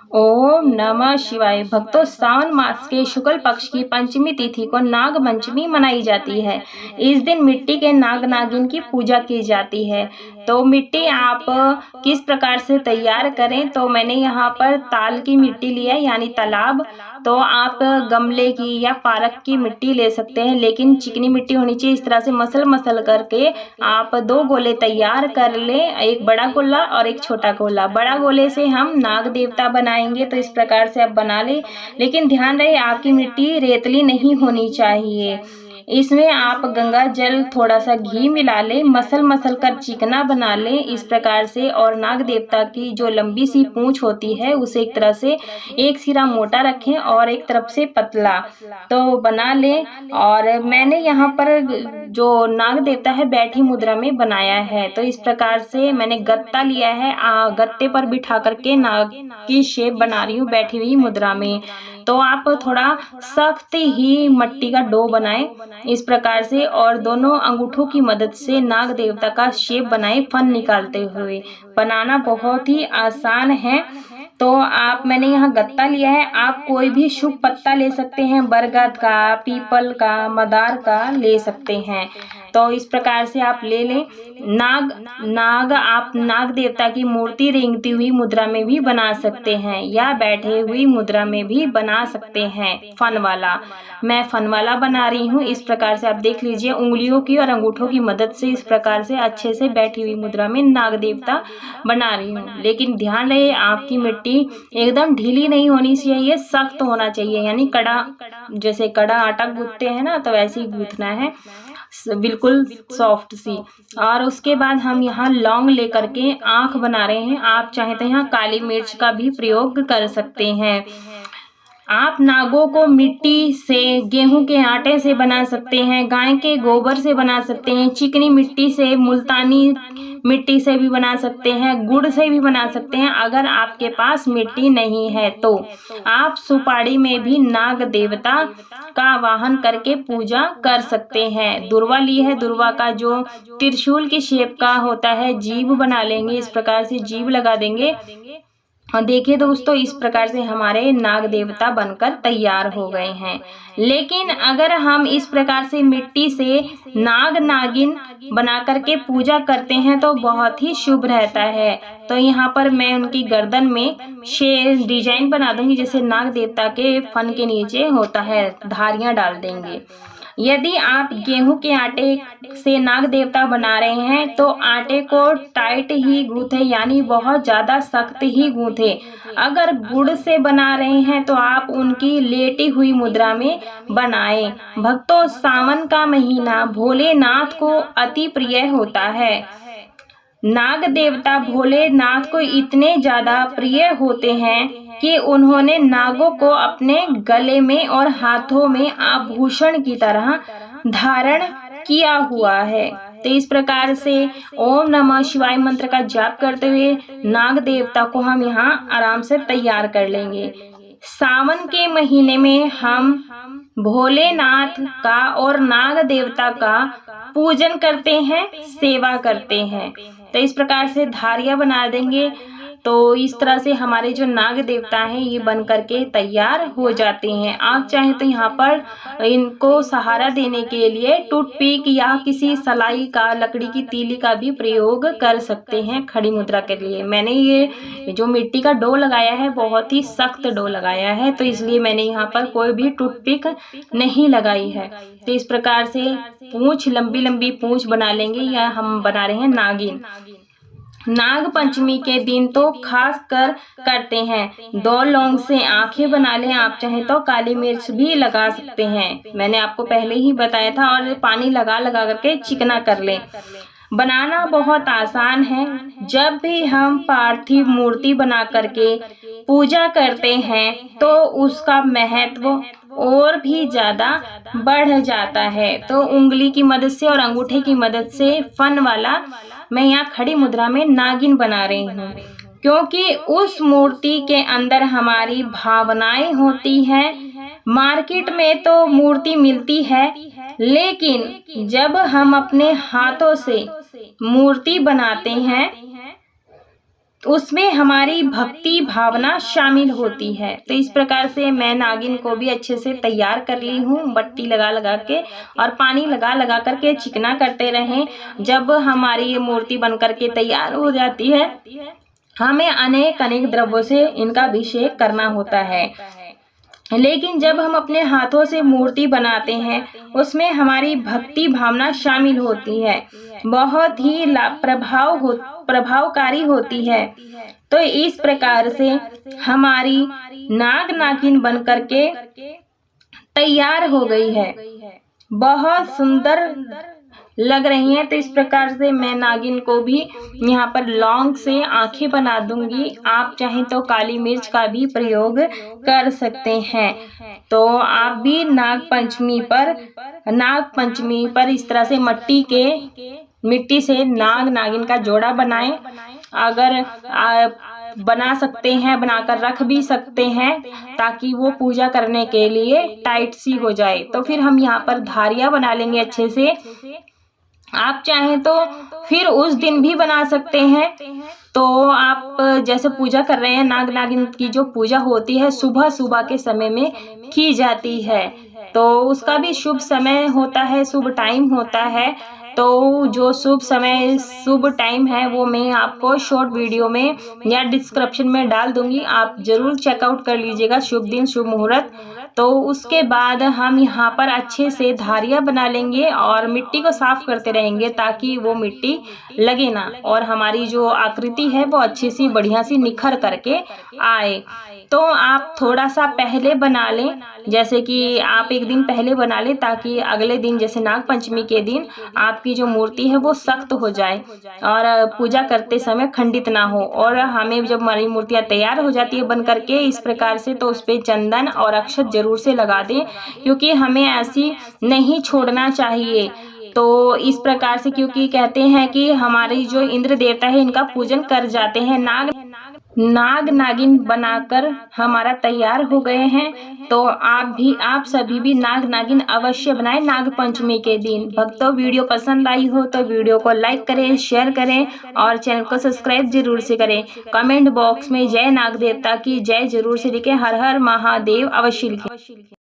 ओम नमः शिवाय। भक्तों, सावन मास के शुक्ल पक्ष की पंचमी तिथि को नाग पंचमी मनाई जाती है। इस दिन मिट्टी के नाग नागिन की पूजा की जाती है। तो मिट्टी आप किस प्रकार से तैयार करें, तो मैंने यहाँ पर ताल की मिट्टी ली है, यानी तालाब। तो आप गमले की या पार्क की मिट्टी ले सकते हैं, लेकिन चिकनी मिट्टी होनी चाहिए। इस तरह से मसल मसल करके आप 2 गोले तैयार कर लें, एक बड़ा गोला और एक छोटा गोला। बड़ा गोले से हम नाग देवता बनाएंगे, तो इस प्रकार से आप बना लें, लेकिन ध्यान रहे आपकी मिट्टी रेतली नहीं होनी चाहिए। इसमें आप गंगा जल, थोड़ा सा घी मिला लें, मसल मसल कर चिकना बना लें इस प्रकार से। और नाग देवता की जो लंबी सी पूंछ होती है उसे एक तरह से एक सिरा मोटा रखें और एक तरफ से पतला, तो बना लें। और मैंने यहाँ पर जो नाग देवता है बैठी मुद्रा में बनाया है। तो इस प्रकार से मैंने गत्ता लिया है, गत्ते पर बिठा करके नाग की शेप बना रही हूँ बैठी हुई मुद्रा में। तो आप थोड़ा सख्त ही मिट्टी का डो बनाएं इस प्रकार से, और दोनों अंगूठों की मदद से नाग देवता का शेप बनाएं फन निकालते हुए। बनाना बहुत ही आसान है। तो मैंने यहाँ गत्ता लिया है, आप कोई भी शुभ पत्ता ले सकते हैं, बरगद का, पीपल का, मदार का ले सकते हैं। तो इस प्रकार से आप ले लें। आप नाग देवता की मूर्ति रेंगती हुई मुद्रा में भी बना सकते हैं, या बैठे हुई मुद्रा में भी बना सकते हैं फन वाला। मैं फन वाला बना रही हूँ। इस प्रकार से आप देख लीजिए, उंगलियों की और अंगूठों की मदद से इस प्रकार से अच्छे से बैठी हुई मुद्रा में नाग देवता बना रही हूँ। लेकिन ध्यान रहे आपकी मिट्टी एकदम ढीली नहीं होनी चाहिए, सख्त होना चाहिए, यानी कड़ा, जैसे कड़ा आटा गूंथते हैं ना, तो वैसे ही गूंथना है, बिल्कुल सॉफ्ट सी। और उसके बाद हम यहाँ लौंग लेकर के आंख बना रहे हैं। आप चाहे तो यहाँ काली मिर्च का भी प्रयोग कर सकते हैं। आप नागों को मिट्टी से, गेहूं के आटे से बना सकते हैं, गाय के गोबर से बना सकते हैं, चिकनी मिट्टी से, मुल्तानी मिट्टी से भी बना सकते हैं, गुड़ से भी बना सकते हैं। अगर आपके पास मिट्टी नहीं है तो आप सुपारी में भी नाग देवता का वाहन करके पूजा कर सकते हैं। दुर्वा ली है, दुर्वा का जो त्रिशूल की शेप का होता है, जीभ बना लेंगे, इस प्रकार से जीभ लगा देंगे। और देखिए दोस्तों, इस प्रकार से हमारे नाग देवता बनकर तैयार हो गए हैं। लेकिन अगर हम इस प्रकार से मिट्टी से नाग नागिन बना करके पूजा करते हैं तो बहुत ही शुभ रहता है। तो यहाँ पर मैं उनकी गर्दन में शेर डिजाइन बना दूंगी, जैसे नाग देवता के फन के नीचे होता है, धारियां डाल देंगे। यदि आप गेहूं के आटे से नाग देवता बना रहे हैं तो आटे को टाइट ही गूंथे, यानी बहुत ज्यादा सख्त ही गूंथे। अगर गुड़ से बना रहे हैं तो आप उनकी लेटी हुई मुद्रा में बनाएं। भक्तों, सावन का महीना भोलेनाथ को अति प्रिय होता है। नाग देवता भोलेनाथ को इतने ज्यादा प्रिय होते हैं कि उन्होंने नागों को अपने गले में और हाथों में आभूषण की तरह धारण किया हुआ है। तो इस प्रकार से ओम नमः शिवाय मंत्र का जाप करते हुए नाग देवता को हम यहाँ आराम से तैयार कर लेंगे। सावन के महीने में हम भोलेनाथ का और नाग देवता का पूजन करते हैं, सेवा करते हैं। तो इस प्रकार से धारियां बना देंगे। तो इस तरह से हमारे जो नाग देवता हैं ये बन करके तैयार हो जाते हैं। आप चाहें तो यहाँ पर इनको सहारा देने के लिए टूथपिक या किसी सलाई का, लकड़ी की तीली का भी प्रयोग कर सकते हैं खड़ी मुद्रा के लिए। मैंने ये जो मिट्टी का डो लगाया है बहुत ही सख्त डो लगाया है, तो इसलिए मैंने यहाँ पर कोई भी टूथपिक नहीं लगाई है। तो इस प्रकार से पूंछ, लंबी लंबी पूंछ बना लेंगे, या हम बना रहे हैं नागिन। नाग पंचमी के दिन तो खास कर करते हैं। 2 लौंग से आंखें बना लें। आप चाहें तो काली मिर्च भी लगा सकते हैं, मैंने आपको पहले ही बताया था। और पानी लगा लगा करके चिकना कर लें। बनाना बहुत आसान है। जब भी हम पार्थिव मूर्ति बना करके पूजा करते हैं तो उसका महत्व और भी ज्यादा बढ़ जाता है। तो उंगली की मदद से और अंगूठे की मदद से फन वाला मैं यहाँ खड़ी मुद्रा में नागिन बना रही हूँ, क्योंकि उस मूर्ति के अंदर हमारी भावनाएं होती हैं। मार्केट में तो मूर्ति मिलती है, लेकिन जब हम अपने हाथों से मूर्ति बनाते हैं उसमें हमारी भक्ति भावना शामिल होती है। तो इस प्रकार से मैं नागिन को भी अच्छे से तैयार कर ली हूँ, बत्ती लगा लगा के और पानी लगा लगा करके चिकना करते रहें। जब हमारी ये मूर्ति बन करके तैयार हो जाती है, हमें अनेक अनेक द्रव्यों से इनका अभिषेक करना होता है। लेकिन जब हम अपने हाथों से मूर्ति बनाते हैं, उसमें हमारी भक्ति भावना शामिल होती है, बहुत ही प्रभावकारी होती है। तो इस प्रकार से हमारी नाग नागिन बन करके तैयार हो गई है, बहुत सुंदर लग रही हैं। तो इस प्रकार से मैं नागिन को भी यहाँ पर लौंग से आंखें बना दूंगी। आप चाहें तो काली मिर्च का भी प्रयोग कर सकते हैं। तो आप भी नाग पंचमी पर इस तरह से मिट्टी से नाग नागिन का जोड़ा बनाएं। अगर बना सकते हैं, बनाकर रख भी सकते हैं ताकि वो पूजा करने के लिए टाइट सी हो जाए। तो फिर हम यहाँ पर धारियां बना लेंगे अच्छे से। आप चाहें तो फिर उस दिन भी बना सकते हैं। तो आप जैसे पूजा कर रहे हैं, नाग नागिन की जो पूजा होती है सुबह सुबह के समय में की जाती है, तो उसका भी शुभ समय होता है, शुभ टाइम होता है। तो जो शुभ टाइम है वो मैं आपको शॉर्ट वीडियो में या डिस्क्रिप्शन में डाल दूंगी, आप जरूर चेकआउट कर लीजिएगा। शुभ दिन शुभ मुहूर्त। तो उसके बाद हम यहाँ पर अच्छे से धारियां बना लेंगे और मिट्टी को साफ करते रहेंगे ताकि वो मिट्टी लगे ना और हमारी जो आकृति है वो अच्छी सी बढ़िया सी निखर करके आए। तो आप थोड़ा सा पहले बना लें, जैसे कि आप एक दिन पहले बना लें ताकि अगले दिन जैसे नाग पंचमी के दिन आपकी जो मूर्ति है वो सख्त हो जाए और पूजा करते समय खंडित ना हो। और हमें जब हमारी मूर्तियाँ तैयार हो जाती है बन करके इस प्रकार से, तो उस पर चंदन और अक्षत जरूर से लगा दें, क्योंकि हमें ऐसी नहीं छोड़ना चाहिए। तो इस प्रकार से, क्योंकि कहते हैं कि हमारी जो इंद्र देवता है इनका पूजन कर जाते हैं। नाग नागिन बनाकर हमारा तैयार हो गए हैं। तो आप सभी भी नाग नागिन अवश्य बनाएं नाग पंचमी के दिन। भक्तों, वीडियो पसंद आई हो तो वीडियो को लाइक करें, शेयर करें और चैनल को सब्सक्राइब जरूर से करें। कमेंट बॉक्स में जय नाग देवता की जय जरूर से लिखें। हर हर महादेव अवश्य लिखें।